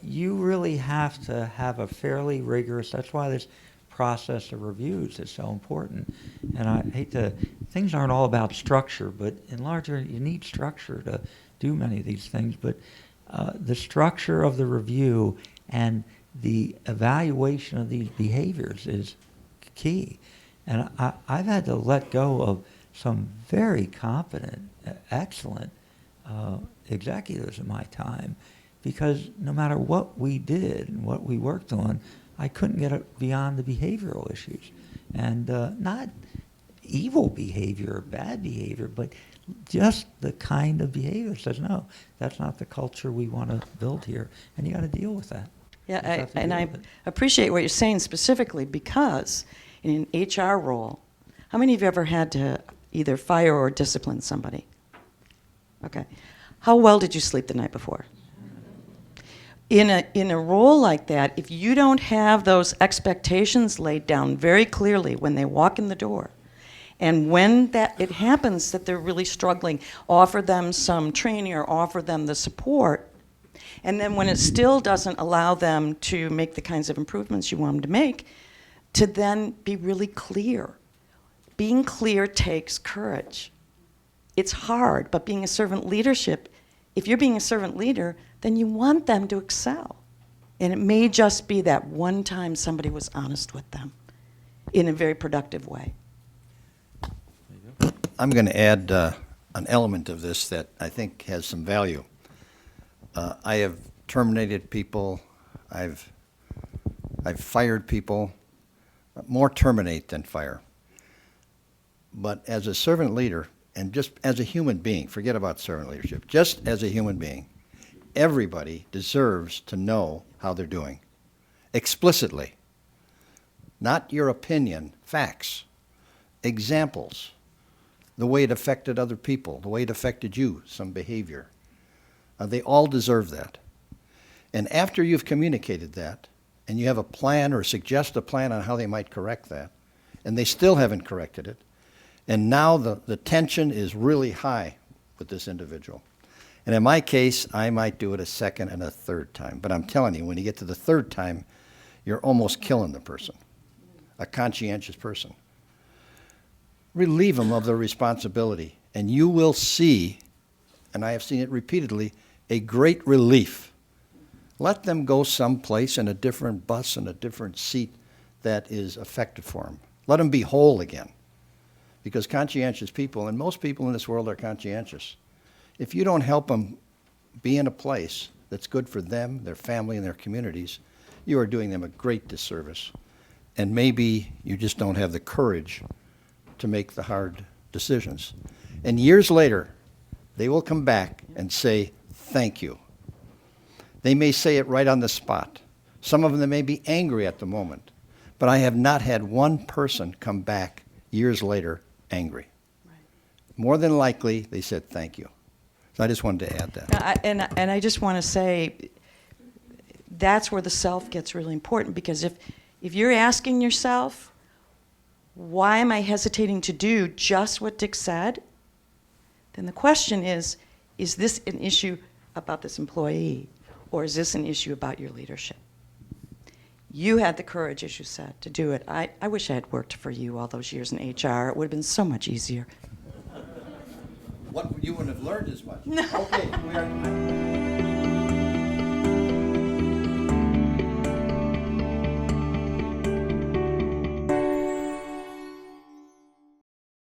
you really have to have a fairly rigorous, that's why this process of reviews is so important. And I hate to, things aren't all about structure, but in larger, you need structure to do many of these things. But the structure of the review and the evaluation of these behaviors is key. And I've had to let go of some very competent, excellent executives in my time, because no matter what we did and what we worked on, I couldn't get it beyond the behavioral issues. And not evil behavior or bad behavior, but just the kind of behavior says, no, that's not the culture we want to build here, and you got to deal with that. Yeah, I appreciate what you're saying specifically, because in an HR role, how many of you ever had to either fire or discipline somebody? Okay. How well did you sleep the night before? In a role like that, if you don't have those expectations laid down very clearly when they walk in the door, and when it happens that they're really struggling, offer them some training or offer them the support, and then when it still doesn't allow them to make the kinds of improvements you want them to make, to then be really clear. Being clear takes courage. It's hard, but being a servant leadership, if you're being a servant leader, then you want them to excel. And it may just be that one time somebody was honest with them in a very productive way. I'm going to add an element of this that I think has some value. I have terminated people. I've fired people. More terminate than fire. But as a servant leader, and just as a human being, forget about servant leadership, just as a human being, everybody deserves to know how they're doing, explicitly. Not your opinion, facts, examples, the way it affected other people, the way it affected you, some behavior. They all deserve that. And after you've communicated that, and you have a plan or suggest a plan on how they might correct that, and they still haven't corrected it, and now the tension is really high with this individual. And in my case, I might do it a second and a third time. But I'm telling you, when you get to the third time, you're almost killing the person, a conscientious person. Relieve them of their responsibility, and you will see, and I have seen it repeatedly, a great relief. Let them go someplace in a different bus, in a different seat that is effective for them. Let them be whole again. Because conscientious people, and most people in this world are conscientious, if you don't help them be in a place that's good for them, their family, and their communities, you are doing them a great disservice. And maybe you just don't have the courage to make the hard decisions. And years later, they will come back and say, thank you. They may say it right on the spot. Some of them may be angry at the moment. But I have not had one person come back years later angry. Right. More than likely, they said thank you. So I just wanted to add that. And I just want to say, that's where the self gets really important, because if you're asking yourself, why am I hesitating to do just what Dick said? Then the question is this an issue about this employee, or is this an issue about your leadership? You had the courage, as you said, to do it. I wish I had worked for you all those years in HR. It would have been so much easier. What you wouldn't have learned as much. No. Okay, we are.